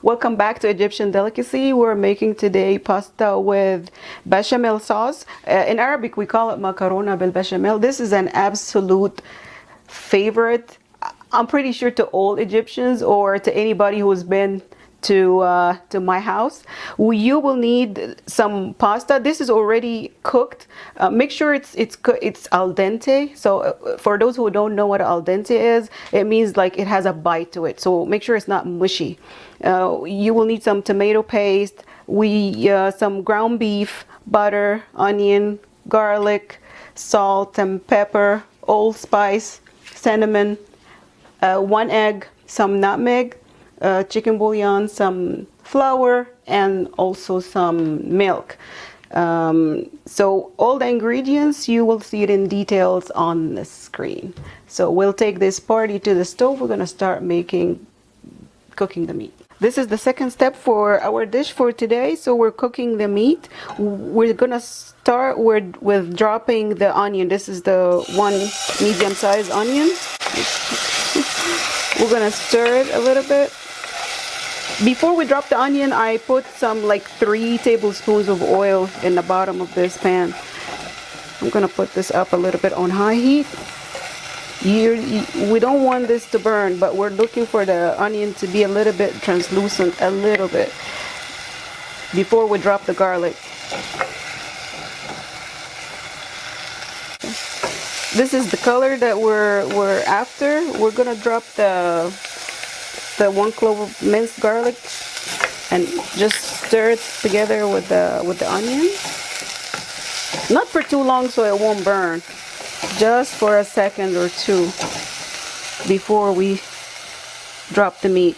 Welcome back to Egyptian Delicacy. We're making today pasta with bechamel sauce. In Arabic, we call it macarona bil bechamel. This is an absolute favorite. I'm pretty sure to all Egyptians or to anybody who's been to my house. You will need some pasta. This is already cooked. Make sure it's al dente. So for those who don't know what al dente is, it means like it has a bite to it. So make sure it's not mushy. You will need some tomato paste, some ground beef, butter, onion, garlic, salt and pepper, allspice, cinnamon, 1 egg, some nutmeg, chicken bouillon, some flour, and also some milk. So all the ingredients, you will see it in details on the screen. So we'll take this party to the stove. We're gonna start cooking the meat. This is the second step for our dish for today. So we're cooking the meat. We're gonna start with dropping the onion. This is the one medium-sized onion. We're gonna stir it a little bit. Before we drop the onion, I put some like 3 tablespoons of oil in the bottom of this pan. I'm gonna put this up a little bit on high heat. We don't want this to burn, but we're looking for the onion to be a little bit translucent, a little bit, before we drop the garlic. This is the color that we're after. We're gonna drop the 1 clove of minced garlic and just stir it together with the onion. Not for too long so it won't burn. Just for a second or two before we drop the meat.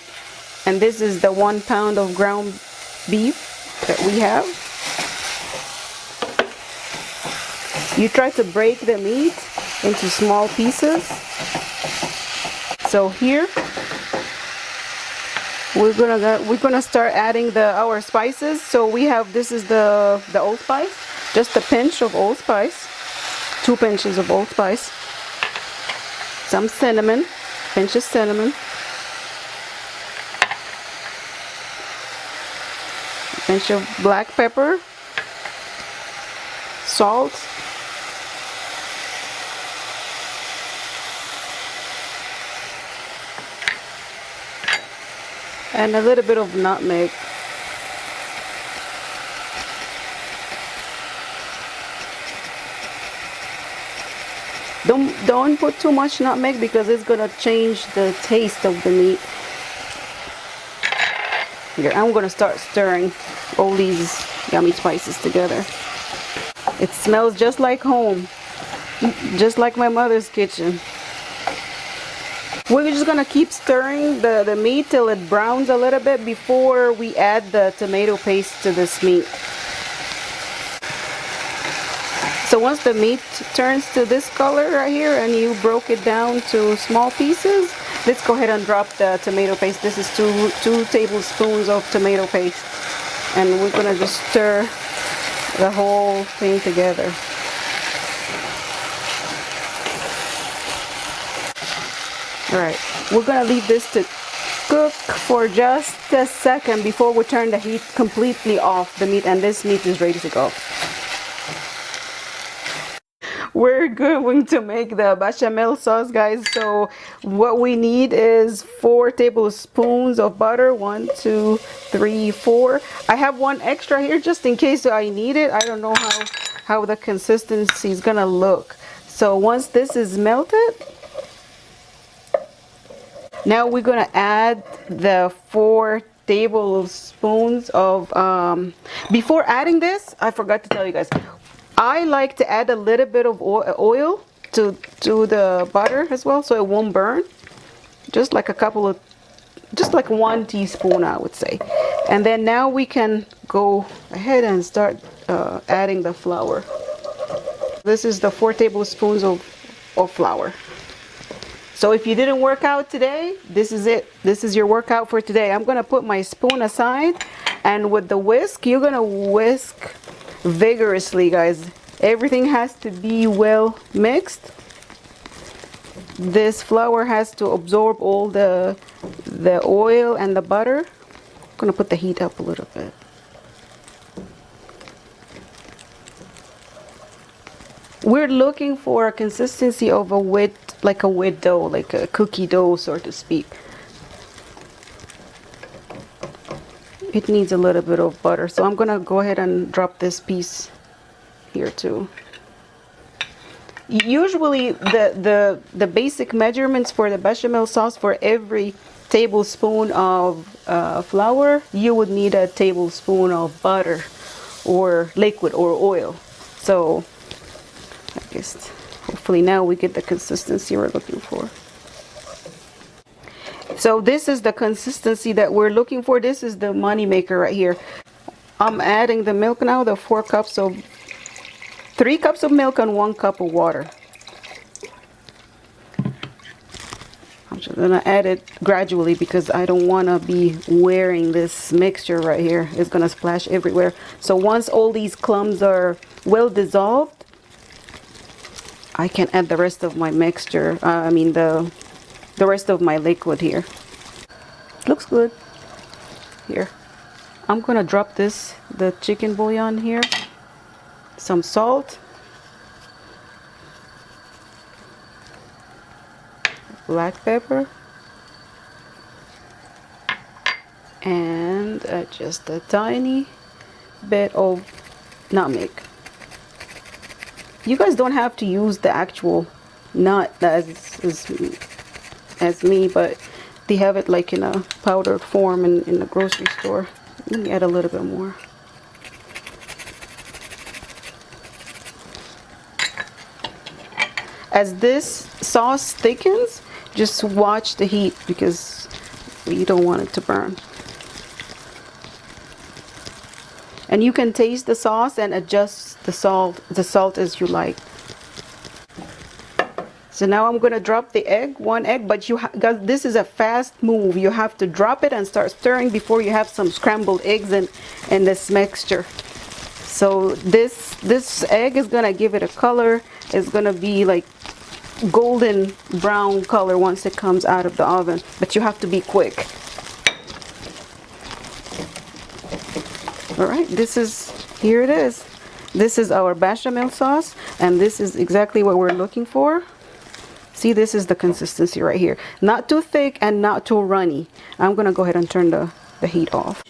And this is the 1 pound of ground beef that we have. You try to break the meat into small pieces. So here we're gonna start adding our spices. So we have, this is the allspice, just a pinch of allspice, 2 pinches of allspice, some cinnamon, pinch of cinnamon, a pinch of black pepper, salt, and a little bit of nutmeg. Don't put too much nutmeg because it's gonna change the taste of the meat. Okay, I'm gonna start stirring all these yummy spices together. It smells just like home, just like my mother's kitchen. We're just gonna keep stirring the meat till it browns a little bit before we add the tomato paste to this meat. So once the meat turns to this color right here and you broke it down to small pieces, let's go ahead and drop the tomato paste. This is two tablespoons of tomato paste. And we're gonna just stir the whole thing together. Alright, we're gonna leave this to cook for just a second before we turn the heat completely off the meat, and this meat is ready to go. We're going to make the bechamel sauce, guys. So what we need is 4 tablespoons of butter. 1, 2, 3, 4. I have 1 extra here just in case I need it. I don't know how the consistency is gonna look. So once this is melted, now we're gonna add the 4 tablespoons of before adding this, I forgot to tell you guys, I like to add a little bit of oil to the butter as well so it won't burn. Just like 1 teaspoon, I would say. And then now we can go ahead and start adding the flour. This is the 4 tablespoons of flour. So if you didn't work out today, this is it. This is your workout for today. I'm gonna put my spoon aside, and with the whisk, you're gonna whisk vigorously, guys. Everything has to be well mixed. This flour has to absorb all the oil and the butter. I'm gonna put the heat up a little bit. We're looking for a consistency of a wet, like a wet dough, like a cookie dough, so to speak. It needs a little bit of butter, so I'm gonna go ahead and drop this piece here too. Usually the basic measurements for the bechamel sauce, for every tablespoon of flour, you would need a tablespoon of butter or liquid or oil. So I guess hopefully now we get the consistency we're looking for. So this is the consistency that we're looking for. This is the money maker right here. I'm adding the milk now, the 3 cups of milk and 1 cup of water. I'm just gonna add it gradually because I don't wanna be wearing this mixture right here. It's gonna splash everywhere. So once all these clumps are well dissolved, I can add the rest of my mixture. The rest of my liquid here. Looks good. Here, I'm gonna drop the chicken bouillon here. Some salt, black pepper, and just a tiny bit of nutmeg. You guys don't have to use the actual nut as me, but they have it like in a powdered form in the grocery store. Let me add a little bit more. As this sauce thickens, just watch the heat because you don't want it to burn. And you can taste the sauce and adjust the salt as you like. So now I'm gonna drop the egg, 1 egg, but guys, this is a fast move. You have to drop it and start stirring before you have some scrambled eggs in this mixture. So this egg is gonna give it a color. It's gonna be like golden brown color once it comes out of the oven, but you have to be quick. All right, here it is. This is our bechamel sauce, and this is exactly what we're looking for. See, this is the consistency right here. Not too thick and not too runny. I'm gonna go ahead and turn the heat off.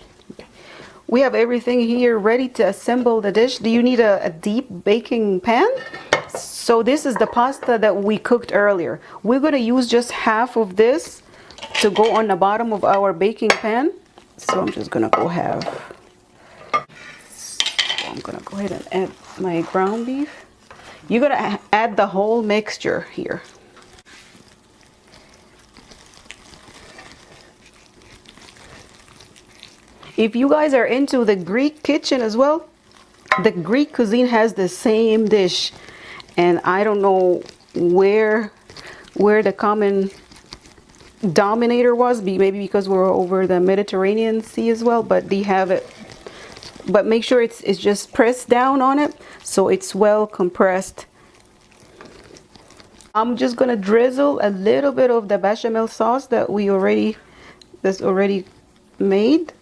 We have everything here ready to assemble the dish. Do you need a deep baking pan? So this is the pasta that we cooked earlier. We're gonna use just half of this to go on the bottom of our baking pan. So I'm just gonna go I'm gonna go ahead and add my ground beef. You're gonna add the whole mixture here. If you guys are into the Greek kitchen as well, the Greek cuisine has the same dish, and I don't know where the common dominator was, maybe because we're over the Mediterranean Sea as well, but they have it. But make sure it's just pressed down on it so it's well compressed. I'm just gonna drizzle a little bit of the bechamel sauce that's already made.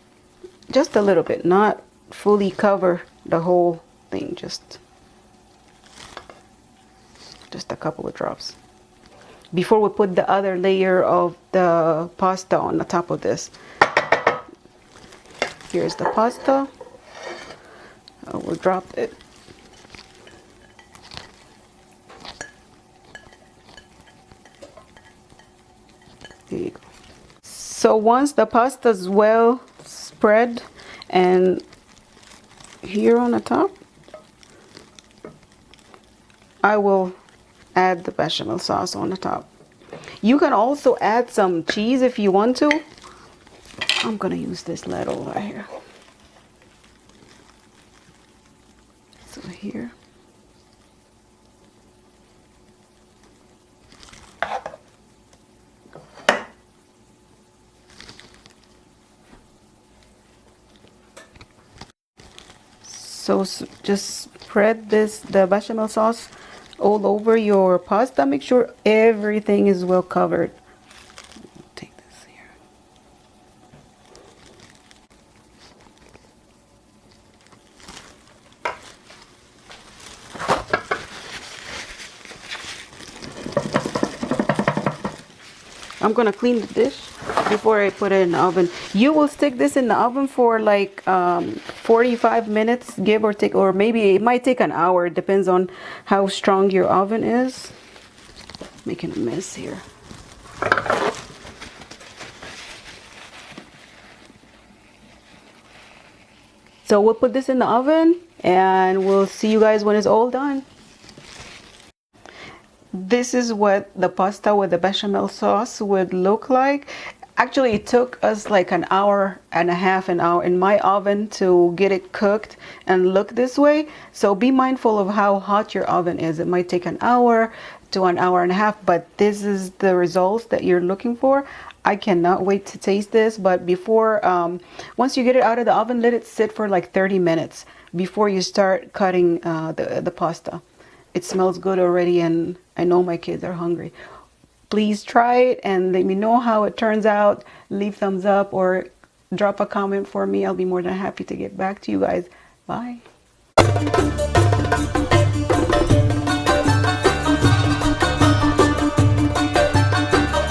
Just a little bit, not fully cover the whole thing, just a couple of drops before we put the other layer of the pasta on the top of this. Here's the pasta. I will drop it. There you go. So once the pasta is well spread and here on the top, I will add the bechamel sauce on the top. You can also add some cheese if you want to. I'm gonna use this ladle right here. So here. So just spread the bechamel sauce all over your pasta. Make sure everything is well covered. Take this here. I'm gonna clean the dish before I put it in the oven. You will stick this in the oven for like 45 minutes, give or take, or maybe it might take an hour. It depends on how strong your oven is. Making a mess here. So we'll put this in the oven and we'll see you guys when it's all done. This is what the pasta with the bechamel sauce would look like. Actually, it took us like an hour and a half, an hour in my oven to get it cooked and look this way. So be mindful of how hot your oven is. It might take an hour to an hour and a half, but this is the results that you're looking for. I cannot wait to taste this, but before, once you get it out of the oven, let it sit for like 30 minutes before you start cutting the pasta. It smells good already, and I know my kids are hungry. Please try it and let me know how it turns out. Leave thumbs up or drop a comment for me. I'll be more than happy to get back to you guys. Bye.